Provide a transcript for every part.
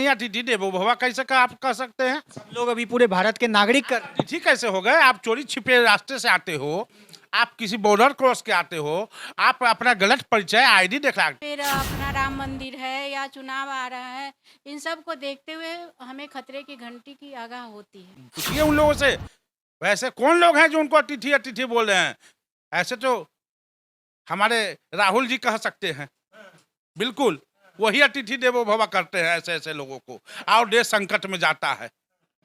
नहीं अतिथि देवो भव कैसे का आप कह सकते हैं? सब लोग अभी पूरे भारत के नागरिक कर अतिथि कैसे हो गए? आप चोरी छिपे रास्ते से आते हो, आप किसी बॉर्डर क्रॉस के आते हो, आप अपना गलत परिचय आईडी दिखा। फिर अपना राम मंदिर है या चुनाव आ रहा है, इन सब को देखते हुए हमें खतरे की घंटी की आगाह होती है। पूछिए उन लोगों से, वैसे कौन लोग हैं जो उनको अतिथि अतिथि बोल रहे हैं? ऐसे तो हमारे राहुल जी कह सकते हैं, बिल्कुल वही अतिथि देवो भव करते हैं ऐसे ऐसे लोगों को, और देश संकट में जाता है।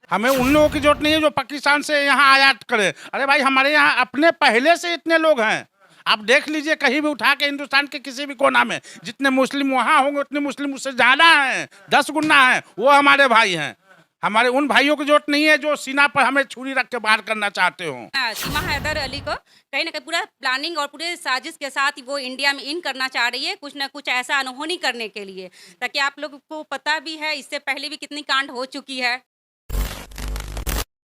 हमें उन लोगों की जरूरत नहीं है जो पाकिस्तान से यहाँ आयात करे। अरे भाई, हमारे यहाँ अपने पहले से इतने लोग हैं। आप देख लीजिए कहीं भी उठा के हिंदुस्तान के किसी भी कोना में, जितने मुस्लिम वहाँ होंगे उतने मुस्लिम उससे ज्यादा हैं, 10 गुना हैं, वो हमारे भाई हैं। हमारे उन भाइयों की जरूरत नहीं है जो सीना पर हमें छुरी रख के बाहर करना चाहते हो। सीमा हैदर अली को कहीं ना कहीं पूरा प्लानिंग और पूरे साजिश के साथ वो इंडिया में इन करना चाह रही है, कुछ ना कुछ ऐसा अनहोनी करने के लिए, ताकि आप लोग को पता भी है इससे पहले भी कितनी कांड हो चुकी है।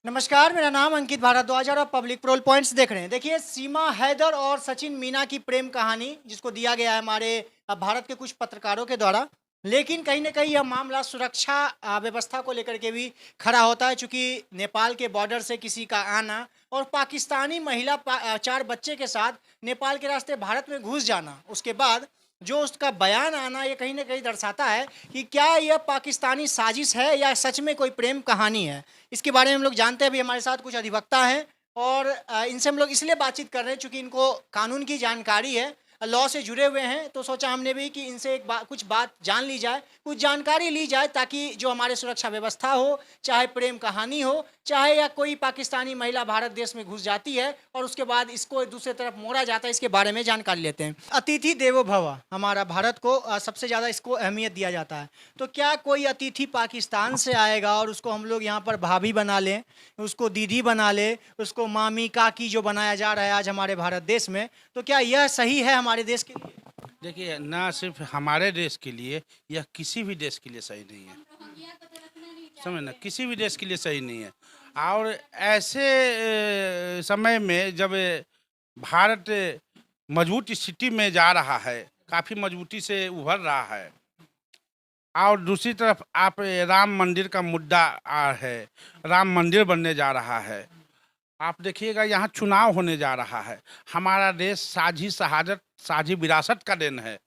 नमस्कार, मेरा नाम अंकित भारद्वाज और आप पब्लिक प्रोल पॉइंट्स देख रहे हैं। देखिए, सीमा हैदर और सचिन मीना की प्रेम कहानी जिसको दिया गया है हमारे भारत के कुछ पत्रकारों के द्वारा, लेकिन कहीं ना कहीं यह मामला सुरक्षा व्यवस्था को लेकर के भी खड़ा होता है, चूंकि नेपाल के बॉर्डर से किसी का आना और पाकिस्तानी महिला 4 बच्चे के साथ नेपाल के रास्ते भारत में घुस जाना, उसके बाद जो उसका बयान आना, ये कहीं ना कहीं दर्शाता है कि क्या यह पाकिस्तानी साजिश है या सच में कोई प्रेम कहानी है। इसके बारे में हम लोग जानते हैं। अभी हमारे साथ कुछ अधिवक्ता हैं और इनसे हम लोग इसलिए बातचीत कर रहे हैं चूँकि इनको कानून की जानकारी है, लॉ से जुड़े हुए हैं, तो सोचा हमने भी कि इनसे कुछ बात जान ली जाए, कुछ जानकारी ली जाए, ताकि जो हमारे सुरक्षा व्यवस्था हो, चाहे प्रेम कहानी हो, चाहे या कोई पाकिस्तानी महिला भारत देश में घुस जाती है और उसके बाद इसको दूसरे तरफ मोड़ा जाता है, इसके बारे में जानकारी लेते हैं। अतिथि देवो भव, हमारा भारत को सबसे ज़्यादा इसको अहमियत दिया जाता है। तो क्या कोई अतिथि पाकिस्तान से आएगा और उसको हम लोग यहाँ पर भाभी बना लें, उसको दीदी बना ले, उसको मामी काकी जो बनाया जा रहा है आज हमारे भारत देश में, तो क्या यह सही है हमारे देश के लिए? देखिए, ना सिर्फ हमारे देश के लिए, यह किसी भी देश के लिए सही नहीं है, समझ ना, किसी भी देश के लिए सही नहीं है। और ऐसे समय में जब भारत मजबूत स्थिति में जा रहा है, काफ़ी मजबूती से उभर रहा है, और दूसरी तरफ आप राम मंदिर का मुद्दा है, राम मंदिर बनने जा रहा है, आप देखिएगा यहाँ चुनाव होने जा रहा है। हमारा देश साझी शहादत, साझी विरासत का देन है।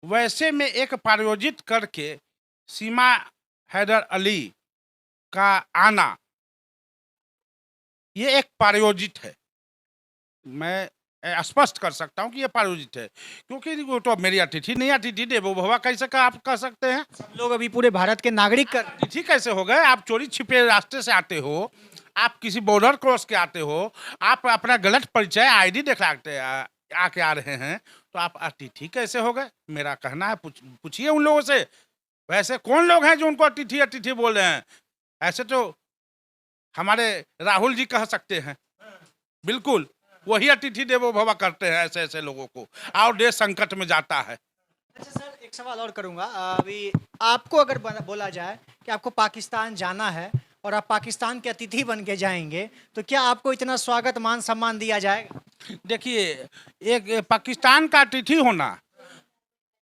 वैसे में एक प्रायोजित करके सीमा हैदर अली का आना, ये एक प्रायोजित है। मैं स्पष्ट कर सकता हूँ कि ये प्रायोजित है, क्योंकि वो तो मेरी अतिथि नहीं, अतिथि देवो भव कैसे का आप कह सकते हैं? सब लोग अभी पूरे भारत के नागरिक कर अतिथि कैसे हो गए? आप चोरी छिपे रास्ते से आते हो, आप किसी बॉर्डर क्रॉस के आते हो, आप अपना गलत परिचय आईडी दिखाते आके आ रहे हैं, तो आप अतिथि कैसे हो गए? मेरा कहना है, पूछिए उन लोगों से, वैसे कौन लोग हैं जो उनको अतिथि अतिथि बोल रहे हैं? ऐसे तो हमारे राहुल जी कह सकते हैं, बिल्कुल वही अतिथि देवो भव करते हैं ऐसे ऐसे लोगों को, और देश संकट में जाता है। अच्छा सर, एक सवाल और करूंगा। अभी आपको अगर बोला जाए कि आपको पाकिस्तान जाना है और आप पाकिस्तान के अतिथि बन के जाएंगे, तो क्या आपको इतना स्वागत मान सम्मान दिया जाएगा? देखिए, एक पाकिस्तान का अतिथि होना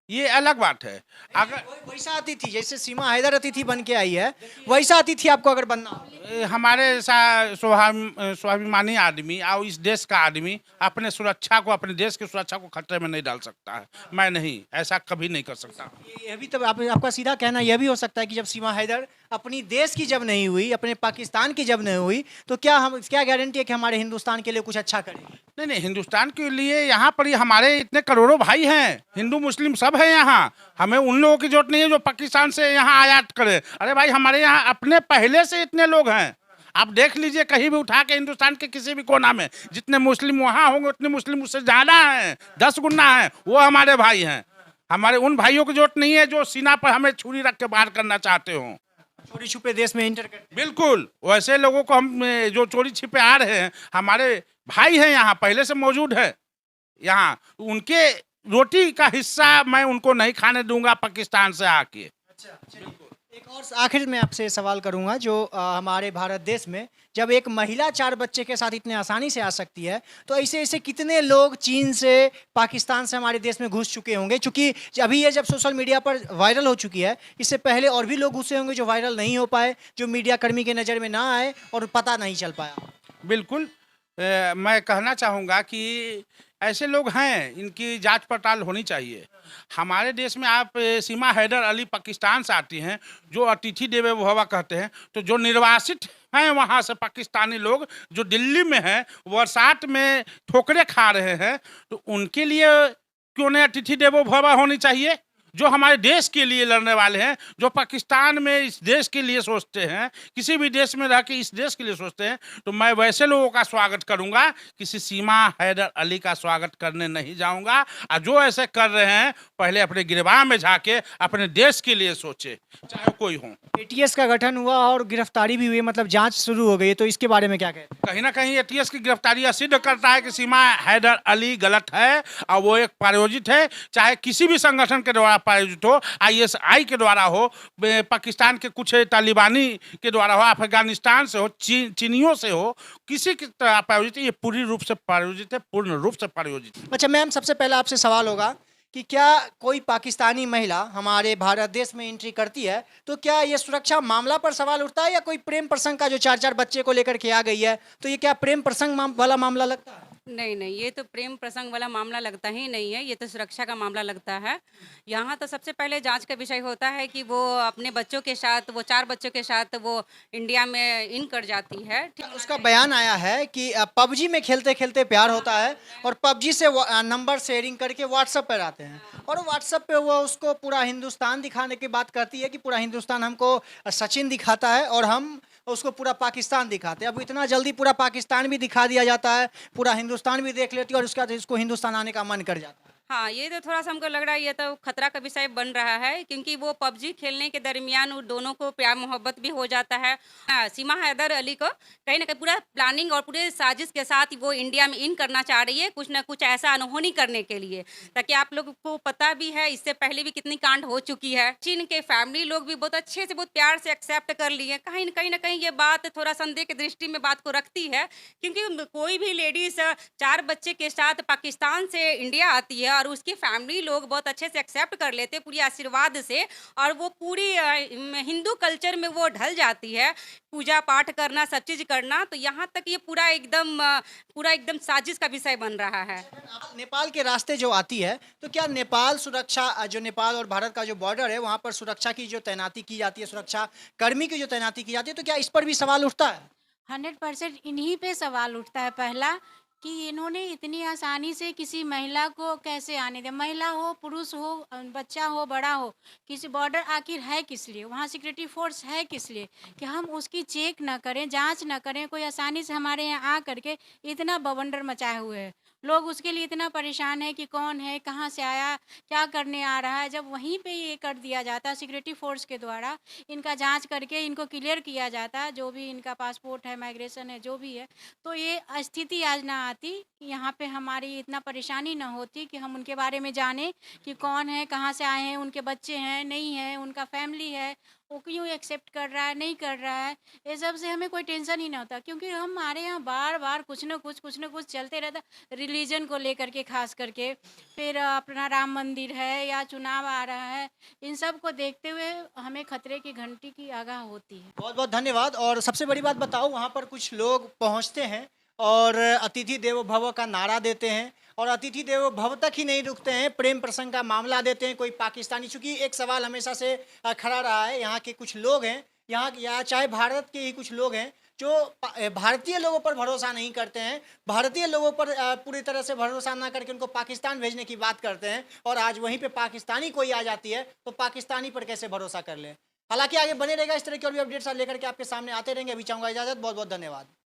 ये अलग बात है। अगर वैसा अतिथि जैसे सीमा हैदर अतिथि बन के आई है, वैसा अतिथि आपको अगर बनना हो, हमारे स्वाभिमानी आदमी और इस देश का आदमी अपने सुरक्षा को, अपने देश की सुरक्षा को खतरे में नहीं डाल सकता है। मैं नहीं, ऐसा कभी नहीं कर सकता। ये भी तो आपका सीधा कहना यह भी हो सकता है कि जब सीमा हैदर अपनी देश की जब नहीं हुई, अपने पाकिस्तान की जब नहीं हुई, तो क्या गारंटी है कि हमारे हिंदुस्तान के लिए कुछ अच्छा करेंगे? नहीं नहीं, हिंदुस्तान के लिए यहाँ पर हमारे इतने करोड़ों भाई हैं, हिंदू मुस्लिम सब है यहाँ। हमें उन लोगों की जरूरत नहीं है जो पाकिस्तान से यहाँ आयात करे। अरे भाई, हमारे यहाँ अपने पहले से इतने लोग हैं। आप देख लीजिए कहीं भी उठा के हिंदुस्तान के किसी भी कोना में, जितने मुस्लिम वहाँ होंगे उतने मुस्लिम उससे ज्यादा हैं, 10 गुना हैं, वो हमारे भाई हैं। हमारे उन भाइयों की जरूरत नहीं है जो सीना पर हमें छुरी रख के बाहर करना चाहते हो, चोरी छुपे देश में इंटर करते। बिल्कुल वैसे लोगों को हम जो चोरी छिपे आ रहे हैं, हमारे भाई हैं यहाँ, पहले से मौजूद है यहाँ। उनके रोटी का हिस्सा मैं उनको नहीं खाने दूंगा पाकिस्तान से आके। अच्छा, एक और आखिर में आपसे सवाल करूंगा, जो हमारे भारत देश में जब एक महिला 4 बच्चे के साथ इतने आसानी से आ सकती है, तो ऐसे ऐसे कितने लोग चीन से, पाकिस्तान से हमारे देश में घुस चुके होंगे? क्योंकि अभी ये जब सोशल मीडिया पर वायरल हो चुकी है, इससे पहले और भी लोग घुसे होंगे जो वायरल नहीं हो पाए, जो मीडिया कर्मी के नज़र में ना आए और पता नहीं चल पाया। बिल्कुल। मैं कहना चाहूँगा कि ऐसे लोग हैं, इनकी जांच पड़ताल होनी चाहिए। हमारे देश में आप सीमा हैदर अली पाकिस्तान से आती हैं, जो अतिथि देवो भव कहते हैं, तो जो निर्वासित हैं वहाँ से पाकिस्तानी लोग जो दिल्ली में हैं, बरसात में ठोकरें खा रहे हैं, तो उनके लिए क्यों नहीं अतिथि देवो भव होनी चाहिए? जो हमारे देश के लिए लड़ने वाले हैं, जो पाकिस्तान में इस देश के लिए सोचते हैं, किसी भी देश में रह के इस देश के लिए सोचते हैं, तो मैं वैसे लोगों का स्वागत करूंगा, किसी सीमा हैदर अली का स्वागत करने नहीं जाऊंगा। और जो ऐसे कर रहे हैं, पहले अपने गिरबान में झाके अपने देश के लिए सोचे, चाहे कोई हो। एटीएस का गठन हुआ और गिरफ्तारी भी हुई, मतलब जांच शुरू हो गई, तो इसके बारे में क्या कहते हैं? कहीं ना कहीं एटीएस की गिरफ्तारी यह सिद्ध करता है कि सीमा हैदर अली गलत है और वो एक प्रायोजित है, चाहे किसी भी संगठन के द्वारा प्रायोजित हो, आईएसआई के द्वारा हो, पाकिस्तान के कुछ तालिबानी के द्वारा हो, अफगानिस्तान से हो, चीनियों से हो, किसी की तरह प्रायोजित है, ये पूरी रूप से प्रायोजित है, पूर्ण रूप से प्रायोजित है। अच्छा मैम, सबसे पहले आपसे सवाल होगा कि क्या कोई पाकिस्तानी महिला हमारे भारत देश में एंट्री करती है, तो क्या ये सुरक्षा मामला पर सवाल उठता है, या कोई प्रेम प्रसंग का, जो 4-4 बच्चे को लेकर के आ गई है, तो ये क्या प्रेम प्रसंग वाला मामला लगता है? नहीं नहीं, ये तो प्रेम प्रसंग वाला मामला लगता ही नहीं है, ये तो सुरक्षा का मामला लगता है। यहाँ तो सबसे पहले जांच का विषय होता है कि वो अपने बच्चों के साथ, वो 4 बच्चों के साथ वो इंडिया में इन कर जाती है। उसका बयान आया है कि पबजी में खेलते खेलते प्यार होता है और पबजी से नंबर शेयरिंग करके व्हाट्सएप पर आते हैं, और व्हाट्सएप पे वो उसको पूरा हिंदुस्तान दिखाने की बात करती है कि पूरा हिंदुस्तान हमको सचिन दिखाता है और हम उसको पूरा पाकिस्तान दिखाते हैं। अब इतना जल्दी पूरा पाकिस्तान भी दिखा दिया जाता है, पूरा हिंदुस्तान भी देख लेती है, और उसके बाद इसको हिंदुस्तान आने का मन कर जाता है। हाँ, ये तो थोड़ा सा हमको लग रहा है, ये तो खतरा का विषय बन रहा है, क्योंकि वो पबजी खेलने के दरमियान उन दोनों को प्यार मोहब्बत भी हो जाता है। हाँ, सीमा हैदर अली को कहीं ना कहीं पूरा प्लानिंग और पूरे साजिश के साथ वो इंडिया में इन करना चाह रही है, कुछ ना कुछ ऐसा अनहोनी करने के लिए, ताकि आप लोगों को पता भी है इससे पहले भी कितनी कांड हो चुकी है। चीन के फैमिली लोग भी बहुत अच्छे से, बहुत प्यार से एक्सेप्ट कर लिए। कहीं ना कहीं ये बात थोड़ा संदेह की दृष्टि में बात को रखती है, क्योंकि कोई भी लेडीज 4 बच्चे के साथ पाकिस्तान से इंडिया आती है और उसकी फैमिली लोग बहुत अच्छे से एक्सेप्ट कर लेते हैं पूरी आशीर्वाद से, और वो पूरी हिंदू कल्चर में वो ढल जाती है, पूजा पाठ करना, सब चीज करना। तो यहाँ तक ये पूरा एकदम साजिश का विषय बन रहा है। नेपाल के रास्ते जो आती है, तो क्या नेपाल सुरक्षा, जो नेपाल और भारत का जो बॉर्डर है, वहाँ पर सुरक्षा की जो तैनाती की जाती है, सुरक्षा कर्मी की जो तैनाती की जाती है, तो क्या इस पर भी सवाल उठता है? 100% इन्हीं पे सवाल उठता है पहला, कि इन्होंने इतनी आसानी से किसी महिला को कैसे आने दिया। महिला हो, पुरुष हो, बच्चा हो, बड़ा हो, किसी बॉर्डर आखिर है किस लिए, वहाँ सिक्योरिटी फोर्स है किस लिए, कि हम उसकी चेक ना करें, जांच ना करें। कोई आसानी से हमारे यहाँ आ करके इतना बवंडर मचाए हुए है, लोग उसके लिए इतना परेशान है कि कौन है, कहाँ से आया, क्या करने आ रहा है। जब वहीं पे ये कर दिया जाता है सिक्योरिटी फोर्स के द्वारा, इनका जांच करके इनको क्लियर किया जाता है, जो भी इनका पासपोर्ट है, माइग्रेशन है, जो भी है, तो ये स्थिति आज ना आती कि यहाँ पे हमारी इतना परेशानी ना होती कि हम उनके बारे में जाने कि कौन है, कहाँ से आए हैं, उनके बच्चे हैं, नहीं है, उनका फैमिली है, वो क्यों एक्सेप्ट कर रहा है, नहीं कर रहा है। ये सब से हमें कोई टेंशन ही ना होता, क्योंकि हमारे यहाँ बार बार कुछ ना कुछ चलते रहता, रिलीजन को लेकर के खास करके। फिर अपना राम मंदिर है या चुनाव आ रहा है, इन सब को देखते हुए हमें खतरे की घंटी की आगाह होती है। बहुत बहुत धन्यवाद। और सबसे बड़ी बात बताओ, वहाँ पर कुछ लोग पहुँचते हैं और अतिथि देवो भव का नारा देते हैं, और अतिथि देवो भव तक ही नहीं रुकते हैं, प्रेम प्रसंग का मामला देते हैं कोई पाकिस्तानी। चूँकि एक सवाल हमेशा से खड़ा रहा है, यहाँ के कुछ लोग हैं, यहाँ या चाहे भारत के ही कुछ लोग हैं, जो भारतीय लोगों पर भरोसा नहीं करते हैं, भारतीय लोगों पर पूरी तरह से भरोसा ना करके उनको पाकिस्तान भेजने की बात करते हैं, और आज वहीं पे पाकिस्तानी कोई आ जाती है तो पाकिस्तानी पर कैसे भरोसा कर ले। हालांकि आगे बने रहेगा, इस तरह के और भी अपडेट्स लेकर के आपके सामने आते रहेंगे। अभी चाहूँगा इजाज़त, बहुत बहुत धन्यवाद।